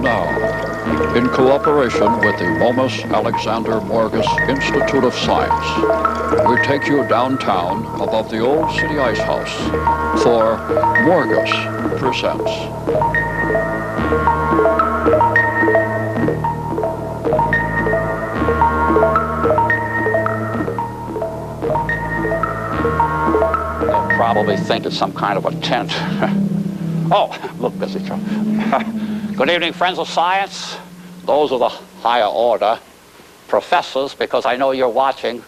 now, in cooperation with the Momus Alexander Morgus Institute of Science, we take you downtown above the old city ice house for Morgus Presents. They'll probably think it's some kind of a tent. Oh, look, busy. Good evening, friends of science, those of the higher order, professors, because I know you're watching,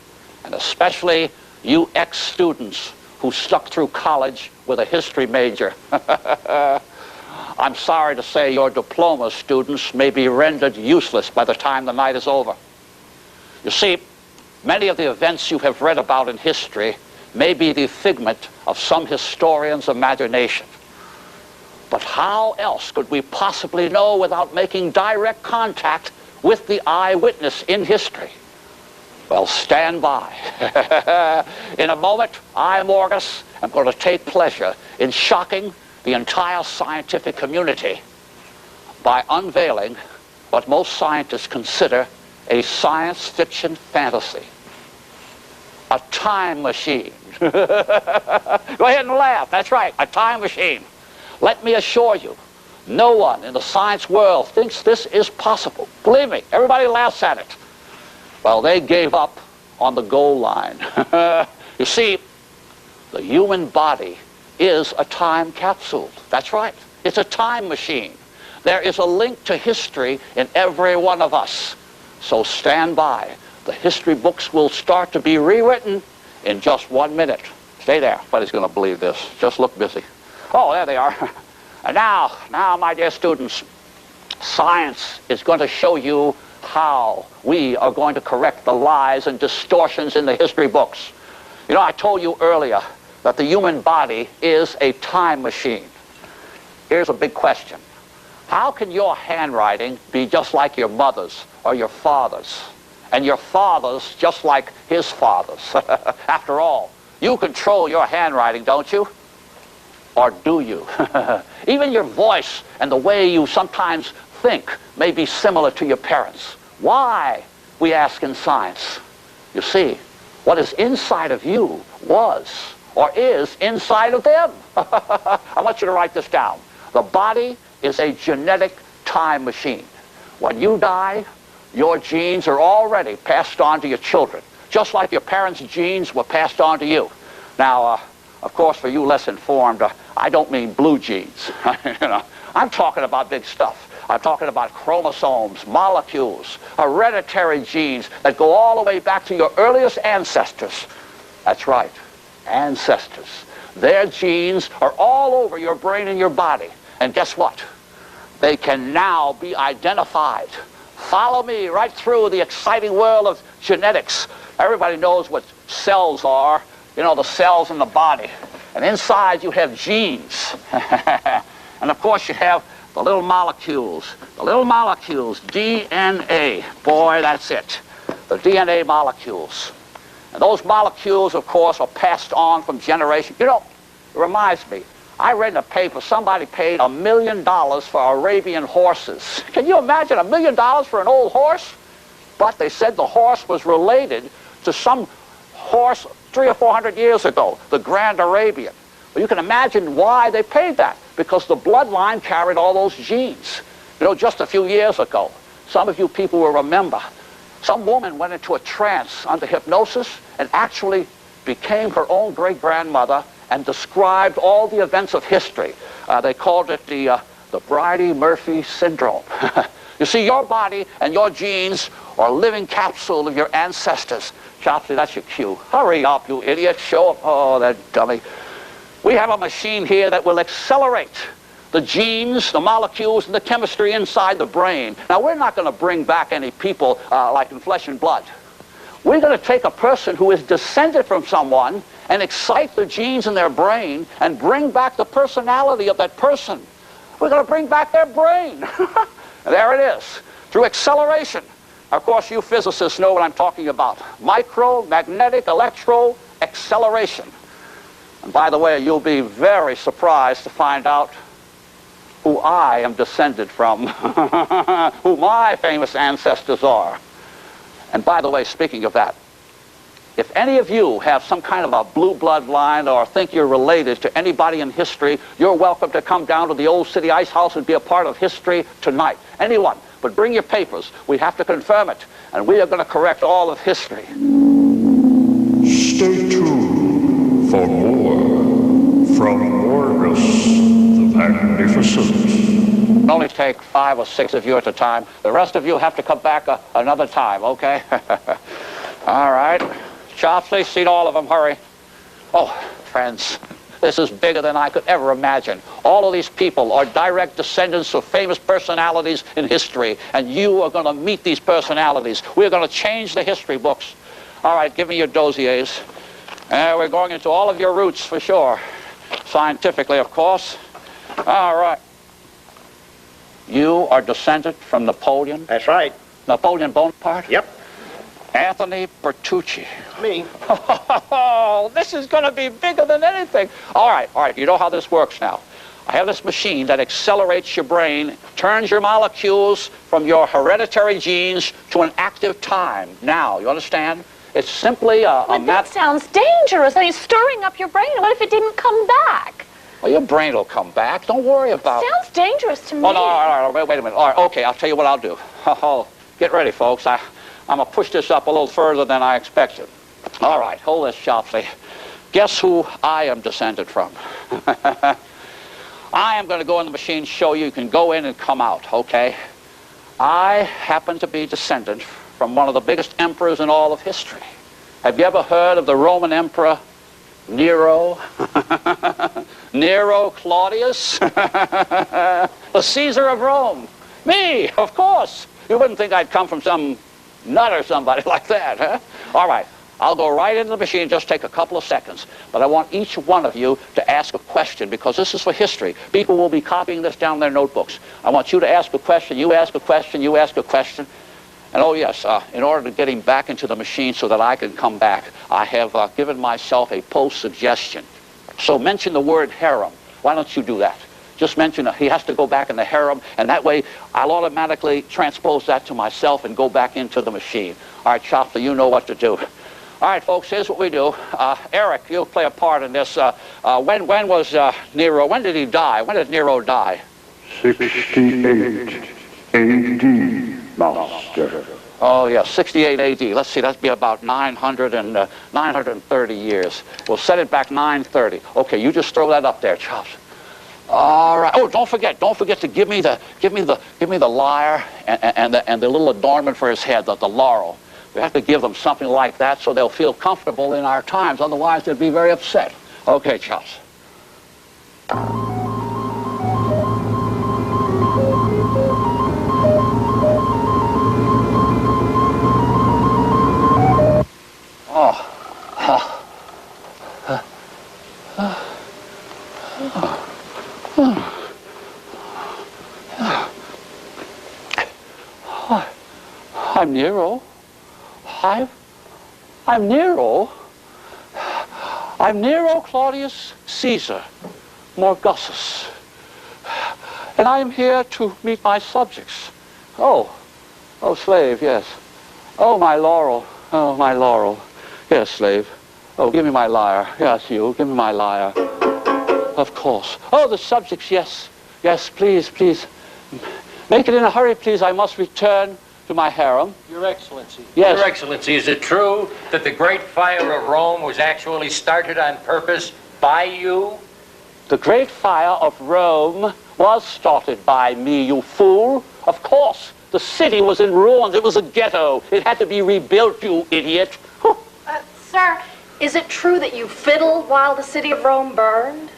and especially you ex-students who stuck through college with a history major. I'm sorry to say your diploma students may be rendered useless by the time the night is over. You see, many of the events you have read about in history may be the figment of some historian's imagination. But how else could we possibly know without making direct contact with the eyewitness in history? Well, stand by. In a moment, I, Morgus, am going to take pleasure in shocking the entire scientific community by unveiling what most scientists consider a science fiction fantasy. A time machine. Go ahead and laugh. That's right, a time machine. Let me assure you, no one in the science world thinks this is possible. Believe me, everybody laughs at it. Well, they gave up on the goal line. You see, the human body is a time capsule. That's right. It's a time machine. There is a link to history in every one of us. So stand by. The history books will start to be rewritten in just 1 minute. Stay there. Nobody's going to believe this. Just look busy. Oh, there they are. And now, my dear students, science is going to show you how we are going to correct the lies and distortions in the history books. You know, I told you earlier that the human body is a time machine. Here's a big question. How can your handwriting be just like your mother's or your father's, and your father's just like his father's? After all, you control your handwriting, don't you? Or do you? Even your voice and the way you sometimes think may be similar to your parents. Why, we ask in science? You see, what is inside of you was or is inside of them. I want you to write this down. The body is a genetic time machine. When you die, your genes are already passed on to your children, just like your parents' genes were passed on to you. Now, of course, for you less informed, I don't mean blue genes. You know, I'm talking about big stuff. I'm talking about chromosomes, molecules, hereditary genes that go all the way back to your earliest ancestors. That's right, ancestors. Their genes are all over your brain and your body. And guess what? They can now be identified. Follow me right through the exciting world of genetics. Everybody knows what cells are. You know, the cells in the body. And inside you have genes. And of course you have the little molecules. The little molecules, DNA. Boy, that's it. The DNA molecules. And those molecules, of course, are passed on from generation. You know, it reminds me, I read in a paper somebody paid $1 million for Arabian horses. Can you imagine $1 million for an old horse? But they said the horse was related to some horse 300 or 400 years ago, the Grand Arabian. Well, you can imagine why they paid that, because the bloodline carried all those genes. You know, just a few years ago, some of you people will remember, some woman went into a trance under hypnosis and actually became her own great-grandmother and described all the events of history. They called it the Bridey-Murphy syndrome. You see, your body and your genes are a living capsule of your ancestors. Chopsley, that's your cue. Hurry up, you idiot. Show up. Oh, that dummy. We have a machine here that will accelerate the genes, the molecules, and the chemistry inside the brain. Now, we're not going to bring back any people like in flesh and blood. We're going to take a person who is descended from someone and excite the genes in their brain and bring back the personality of that person. We're going to bring back their brain. There it is, through acceleration. Of course, you physicists know what I'm talking about. Micromagnetic electro acceleration. And by the way, you'll be very surprised to find out who I am descended from, who my famous ancestors are. And by the way, speaking of that, if any of you have some kind of a blue blood line or think you're related to anybody in history, you're welcome to come down to the Old City Ice House and be a part of history tonight. Anyone. But bring your papers. We have to confirm it. And we are going to correct all of history. Stay tuned for more from Morgus the Magnificent. It'll only take 5 or 6 of you at a time. The rest of you have to come back another time, okay? All right. Chopsley, seat all of them, hurry. Oh, friends, this is bigger than I could ever imagine. All of these people are direct descendants of famous personalities in history, and you are going to meet these personalities. We're going to change the history books. All right, give me your dossiers. We're going into all of your roots for sure. Scientifically, of course. All right. You are descended from Napoleon? That's right. Napoleon Bonaparte? Yep. Anthony Bertucci. Me. Oh, this is going to be bigger than anything. All right. You know how this works now. I have this machine that accelerates your brain, turns your molecules from your hereditary genes to an active time. Now, you understand? It's simply a But that sounds dangerous. I mean, stirring up your brain. What if it didn't come back? Well, your brain will come back. Don't worry about it. Sounds dangerous to me. Oh, no, all right, wait a minute. All right, okay, I'll tell you what I'll do. Oh, get ready, folks. I'm going to push this up a little further than I expected. All right, hold this, Chopsley. Guess who I am descended from? I am going to go in the machine, show you. You can go in and come out, okay? I happen to be descended from one of the biggest emperors in all of history. Have you ever heard of the Roman Emperor Nero? Nero Claudius? The Caesar of Rome. Me, of course. You wouldn't think I'd come from some nut or somebody like that, huh? All right, I'll go right into the machine, just take a couple of seconds. But I want each one of you to ask a question, because this is for history. People will be copying this down their notebooks. I want you to ask a question, you ask a question, you ask a question. And oh yes, in order to get him back into the machine so that I can come back, I have given myself a post suggestion. So mention the word harem. Why don't you do that? Just mention he has to go back in the harem, and that way I'll automatically transpose that to myself and go back into the machine. All right, Chopsley, you know what to do. All right, folks, here's what we do. Eric, you'll play a part in this. When was Nero? When did he die? When did Nero die? 68 A.D., Master. Oh, yeah, 68 A.D. Let's see, that'd be about 930 years. We'll set it back 930. Okay, you just throw that up there, Chops. All right. Oh, don't forget to give me the lyre and the little adornment for his head, the laurel. We have to give them something like that so they'll feel comfortable in our times. Otherwise, they'd be very upset. Okay, Chops. I'm Nero. I'm Nero. I'm Nero Claudius Caesar Morgus. And I am here to meet my subjects. Oh, slave, yes. Oh, my laurel. Oh, my laurel. Yes, slave. Oh, give me my lyre. Yes, you. Give me my lyre. Of course. Oh, the subjects, yes. Yes, please. Make it in a hurry, please. I must return to my harem. Your Excellency. Yes. Your Excellency, is it true that the Great Fire of Rome was actually started on purpose by you? The Great Fire of Rome was started by me, you fool. Of course. The city was in ruins. It was a ghetto. It had to be rebuilt, you idiot. Sir, is it true that you fiddled while the city of Rome burned?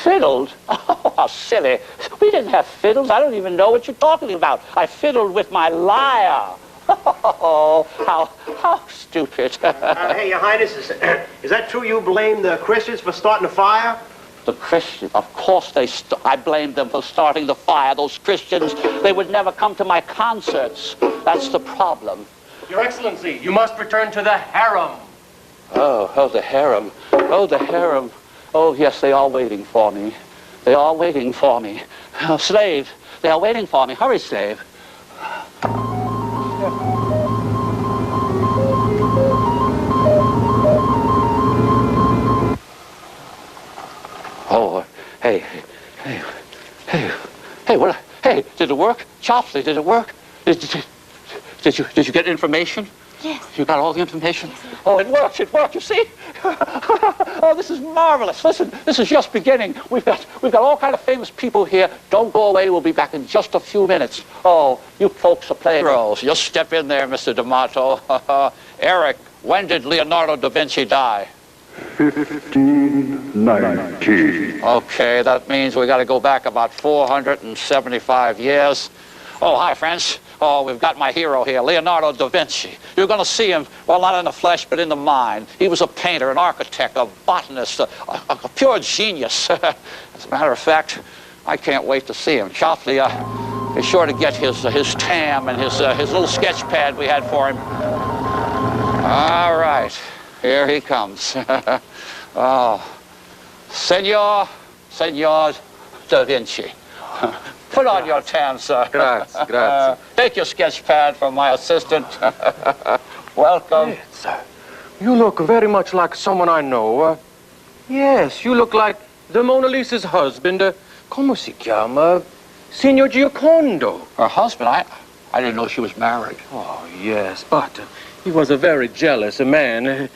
Fiddled? Oh, how silly. We didn't have fiddles. I don't even know what you're talking about. I fiddled with my lyre. Oh, how stupid. Hey, Your Highness, is that true you blame the Christians for starting the fire? The Christians, of course I blamed them for starting the fire. Those Christians, they would never come to my concerts. That's the problem. Your Excellency, you must return to the harem. Oh, the harem. Oh, the harem. Oh, yes, they are waiting for me. They are waiting for me. Slave, they are waiting for me. Hurry, slave. Oh, hey, what? Hey, did it work? Chopsley, did it work? Did you get information? Yes. You got all the information? Yes. Oh, it worked, you see? Oh, this is marvelous. Listen, this is just beginning. We've got all kind of famous people here. Don't go away, we'll be back in just a few minutes. Oh, you folks are playing roles. Just step in there, Mr. D'Amato. Eric, when did Leonardo da Vinci die? 1519. Okay, that means we got to go back about 475 years. Oh, hi, friends. Oh, we've got my hero here, Leonardo da Vinci. You're going to see him, well, not in the flesh, but in the mind. He was a painter, an architect, a botanist, a pure genius. As a matter of fact, I can't wait to see him. Chopsley, be sure to get his tam and his little sketch pad we had for him. All right. Here he comes. Oh, Senor da Vinci. Put on your tam, sir. Grazie. Take your sketch pad from my assistant. Welcome. Yes, sir. You look very much like someone I know. Yes, you look like the Mona Lisa's husband. Come si chiama? Signor Giocondo. Her husband? I didn't know she was married. Oh, yes, but he was a very jealous man.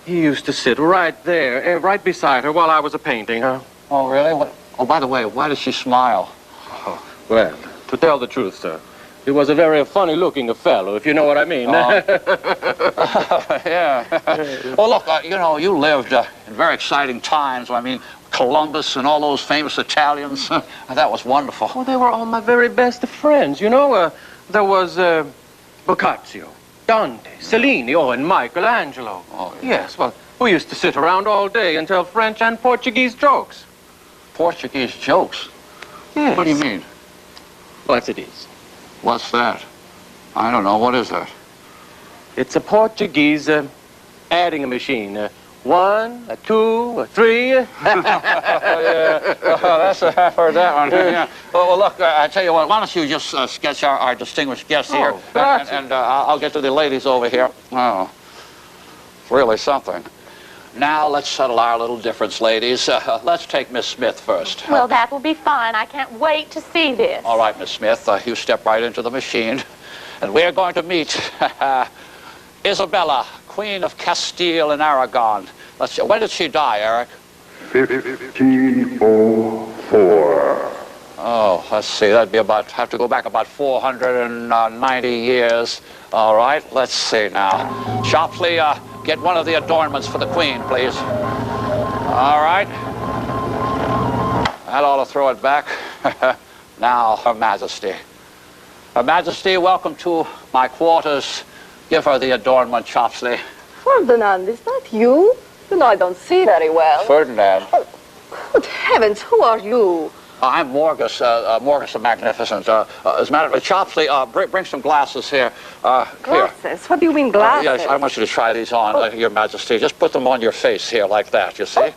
He used to sit right there, right beside her while I was painting her. Oh, really? What? Oh, by the way, why does she smile? Oh, well, to tell the truth, sir, he was a very funny-looking fellow, if you know what I mean. Yeah. Well, look, you lived in very exciting times. I mean, Columbus and all those famous Italians. That was wonderful. Oh, they were all my very best friends, you know. There was Boccaccio, Dante, Cellini, and Michelangelo. Oh, yeah. Yes, well, we used to sit around all day and tell French and Portuguese jokes. Portuguese jokes? Yes. What do you mean? What it is? What's that? I don't know. What is that? It's a Portuguese adding machine. 1, 2, 3. Yeah. I've heard that one. Yeah. Well, look, I tell you what, why don't you just sketch our distinguished guest here, and I'll get to the ladies over here. Oh, really something. Now, let's settle our little difference, ladies. Let's take Miss Smith first. Well, that will be fine. I can't wait to see this. All right, Miss Smith, you step right into the machine, and we're going to meet Isabella, Queen of Castile and Aragon. Let's see, when did she die, Eric? 1504. Oh, let's see, that'd be have to go back about 490 years. All right, let's see now. Chopsley, get one of the adornments for the Queen, please. All right. That ought to throw it back. Now, Her Majesty. Her Majesty, welcome to my quarters. Give her the adornment, Chopsley. Ferdinand, is that you? You know, I don't see very well. Ferdinand. Oh, good heavens, who are you? I'm Morgus the Magnificent. As a matter of fact, Chopsley, bring some glasses here. Glasses? Here. What do you mean glasses? Yes, I want you to try these on, Your Majesty. Just put them on your face here like that, you see?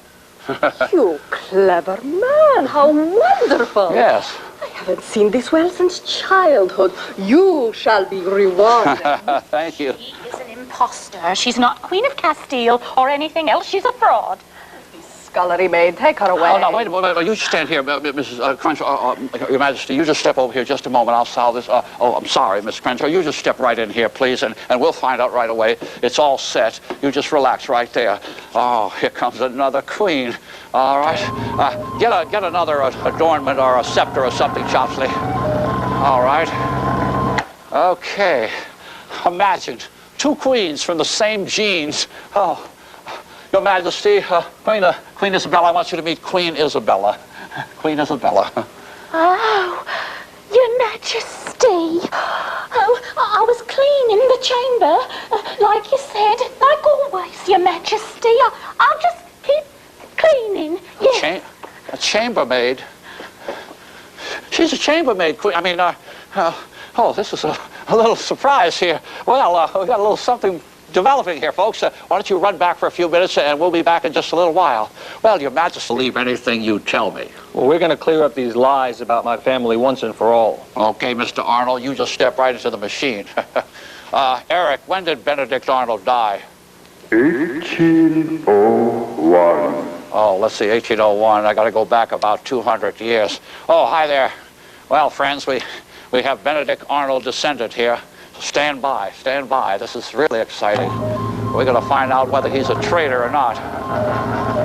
You clever man, how wonderful. Yes. I haven't seen this well since childhood. You shall be rewarded. Thank you. She is an imposter. She's not Queen of Castile or anything else. She's a fraud. Scullery maid, take her away. Oh, no, wait a moment. You stand here, Mrs. Crenshaw. Your Majesty, you just step over here just a moment. I'll solve this. I'm sorry, Miss Crenshaw. You just step right in here, please, and we'll find out right away. It's all set. You just relax right there. Oh, here comes another queen. All right. Get another adornment or a scepter or something, Chopsley. All right. Okay. Imagine 2 queens from the same genes. Oh. Your Majesty, Queen Isabella, I want you to meet Queen Isabella. Queen Isabella. Oh, Your Majesty. Oh, I was cleaning the chamber, like you said, like always, Your Majesty. I'll just keep cleaning. Yes. A chambermaid? She's a chambermaid, Queen. I mean, this is a little surprise here. Well, we got a little something developing here, folks. Why don't you run back for a few minutes, and we'll be back in just a little while. Well, Your Majesty, believe anything you tell me. Well, we're going to clear up these lies about my family once and for all. Okay, Mr. Arnold, you just step right into the machine. Eric, when did Benedict Arnold die? 1801. Oh, let's see, 1801. I got to go back about 200 years. Oh, hi there. Well, friends, we have Benedict Arnold descended here. Stand by, stand by. This is really exciting. We're going to find out whether he's a traitor or not.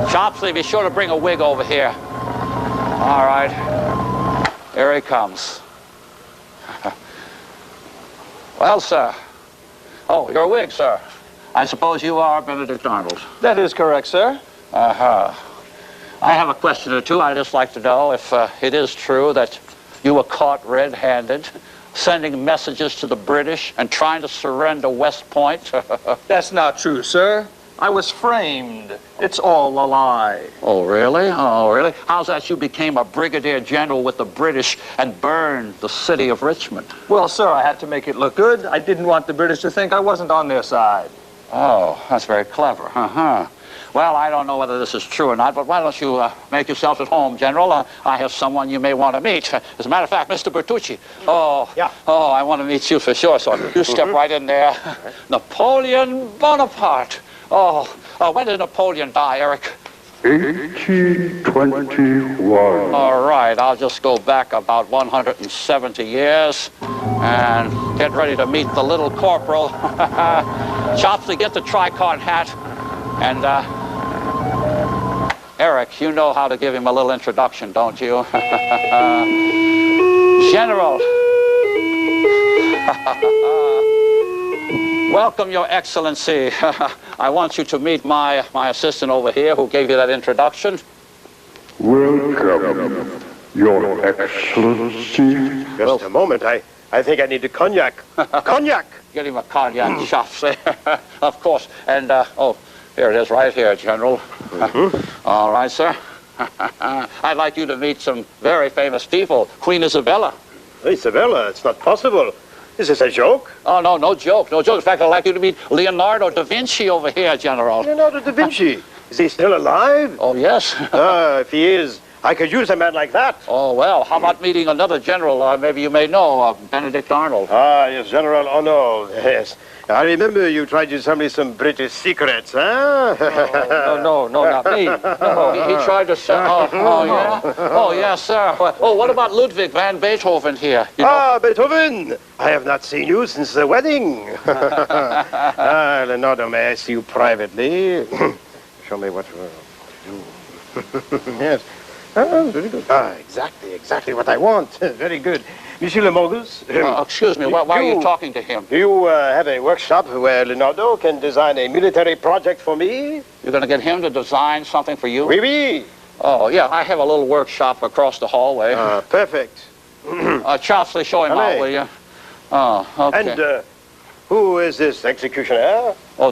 Chopsley, be sure to bring a wig over here. All right. Here he comes. Well, sir. Oh, your wig, sir. I suppose you are Benedict Arnold. That is correct, sir. Uh-huh. I have a question or two. I'd just like to know if it is true that you were caught red-handed, sending messages to the British and trying to surrender West Point. That's not true, sir. I was framed. It's all a lie. Oh, really? Oh, really? How's that you became a brigadier general with the British and burned the city of Richmond? Well, sir, I had to make it look good. I didn't want the British to think I wasn't on their side. Oh, that's very clever. Uh-huh. Well, I don't know whether this is true or not, but why don't you make yourself at home, General? I have someone you may want to meet. As a matter of fact, Mr. Bertucci. Oh, Yeah. Oh, I want to meet you for sure, so you step right in there. Napoleon Bonaparte. Oh, when did Napoleon die, Eric? 1821. All right, I'll just go back about 170 years and get ready to meet the little corporal. Chopsley, get the tricorn hat. And, Eric, you know how to give him a little introduction, don't you? General. Welcome, Your Excellency. I want you to meet my assistant over here who gave you that introduction. Welcome, Your Excellency. Just a moment. I think I need a cognac. Cognac! Get him a cognac, Chopsley. Of course. And, oh, here it is right here, General. All right, sir. I'd like you to meet some very famous people. Queen Isabella. Isabella, it's not possible. Is this a joke? Oh, no, no joke, no joke. In fact, I'd like you to meet Leonardo da Vinci over here, General. Leonardo da Vinci. Is he still alive? Oh, yes. If he is, I could use a man like that. Oh, well, how about meeting another general maybe you may know, Benedict Arnold? Ah, yes, General Arnold. Yes. I remember you tried to tell me some British secrets, huh? No, not me. Oh, he tried to say, yeah? Oh, yes, sir. Oh, what about Ludwig van Beethoven here? You know? Ah, Beethoven! I have not seen you since the wedding. Leonardo, may I see you privately? Show me what to do. Yes. Ah, very good. Ah, exactly what I want. Very good. Monsieur le Morgus. Excuse me, why are you talking to him? Do you have a workshop where Leonardo can design a military project for me? You're going to get him to design something for you? Oui, oui. Oh, yeah, I have a little workshop across the hallway. Perfect. Chopsley, show him out, will you? Oh, okay. And who is this executioner? Oh,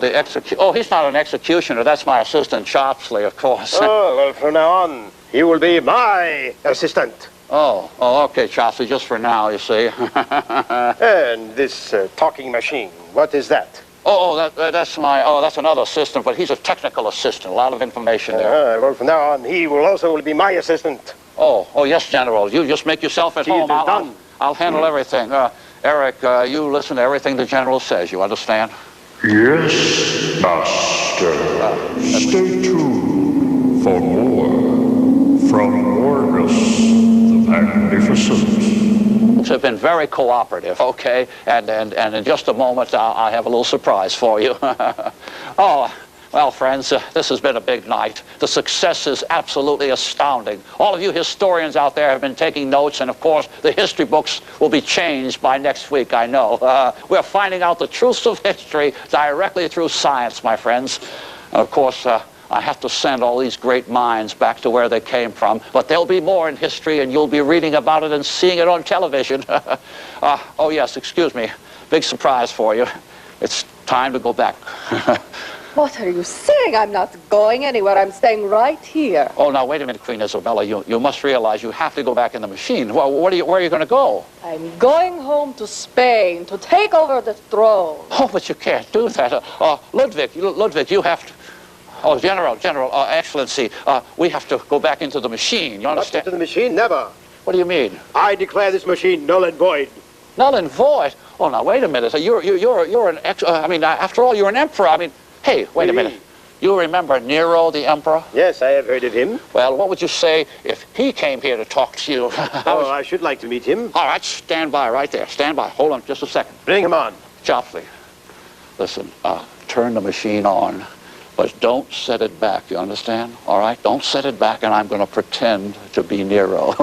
he's not an executioner. That's my assistant, Chopsley, of course. Oh, well, from now on, he will be my assistant. Oh, okay, Chopsley, just for now, you see. And this talking machine, what is that? That's another assistant, but he's a technical assistant. A lot of information there. Well, from now on, he will be my assistant. Oh, yes, General. You just make yourself at home. I'll handle everything. Eric, you listen to everything the General says. You understand? Yes, Master. Stay tuned for more from Morgus the Magnificent. Have been very cooperative, okay? And in just a moment, I have a little surprise for you. Oh, well, friends, this has been a big night. The success is absolutely astounding. All of you historians out there have been taking notes, and of course, the history books will be changed by next week, I know. We're finding out the truths of history directly through science, my friends. And of course, I have to send all these great minds back to where they came from. But there'll be more in history, and you'll be reading about it and seeing it on television. Oh, yes, excuse me. Big surprise for you. It's time to go back. What are you saying? I'm not going anywhere. I'm staying right here. Oh, now, wait a minute, Queen Isabella. You must realize you have to go back in the machine. Well, where are you going to go? I'm going home to Spain to take over the throne. Oh, but you can't do that. Ludwig, you have to... Oh, General, Excellency, we have to go back into the machine. You understand? Back into the machine? Never. What do you mean? I declare this machine null and void. Null and void? Oh, now, wait a minute. You're an after all, you're an emperor. I mean, hey, wait a minute. You remember Nero, the emperor? Yes, I have heard of him. Well, what would you say if he came here to talk to you? Oh, I should like to meet him. All right, stand by right there. Stand by. Hold on just a second. Bring him on. Chopsley, listen, turn the machine on, but don't set it back, you understand? All right? Don't set it back, and I'm going to pretend to be Nero.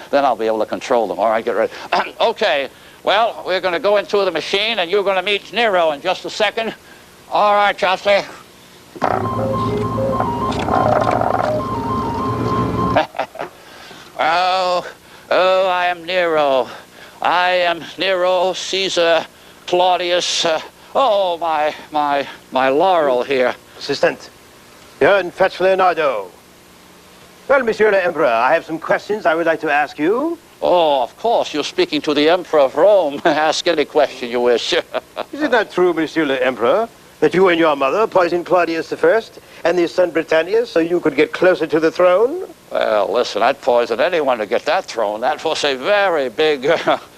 Then I'll be able to control them. All right, get ready. Okay, well, we're going to go into the machine, and you're going to meet Nero in just a second. All right, Chopsley. Oh, I am Nero. I am Nero, Caesar, Claudius. Oh, my laurel here. Assistant, go and fetch Leonardo. Well, Monsieur the Emperor, I have some questions I would like to ask you. Oh, of course, you're speaking to the Emperor of Rome. Ask any question you wish. Is it not true, Monsieur the Emperor, that you and your mother poisoned Claudius I and his son Britannius so you could get closer to the throne? Well, listen, I'd poison anyone to get that throne. That was a very big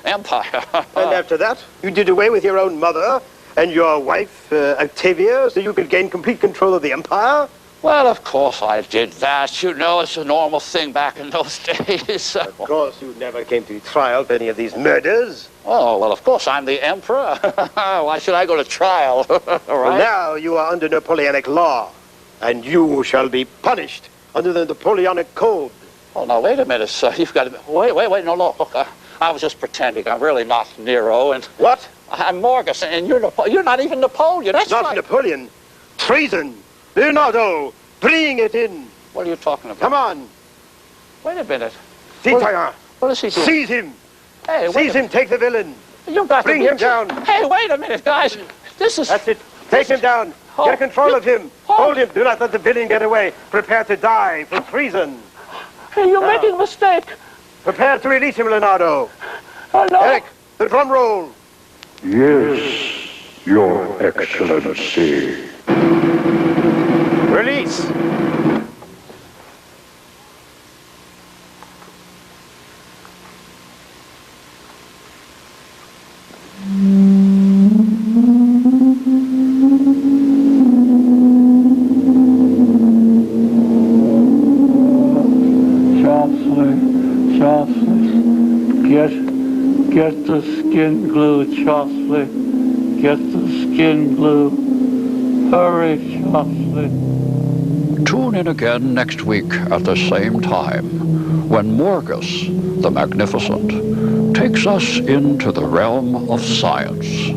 empire. And after that, you did away with your own mother and your wife, Octavia, so you could gain complete control of the empire? Well, of course I did that. You know, it's a normal thing back in those days. Of course, you never came to trial for any of these murders. Oh, well, of course, I'm the emperor. Why should I go to trial? All right? Well, now you are under Napoleonic law, and you shall be punished under the Napoleonic Code. Oh, now, wait a minute, sir. You've got to... Wait, no, look. I was just pretending. I'm really not Nero, and... What? I'm Morgus, and you're not even Napoleon. That's not right. Napoleon. Treason. Leonardo, bring it in. What are you talking about? Come on. Wait a minute. Citoyen. What is he doing? Seize him. Hey, Seize him. Take the villain. You got Bring him down. Hey, wait a minute, guys. This is... That's it. Take him down. Get control of him. Hold him. Do not let the villain get away. Prepare to die for treason. Hey, you're making a mistake. Prepare to release him, Leonardo. Oh, no. Eric, the drum roll. Yes, Your Excellency. Release. Chopsley, get the skin glue, Chopsley. Get the skin glue. Hurry, Chopsley. Tune in again next week at the same time when Morgus the Magnificent takes us into the realm of science.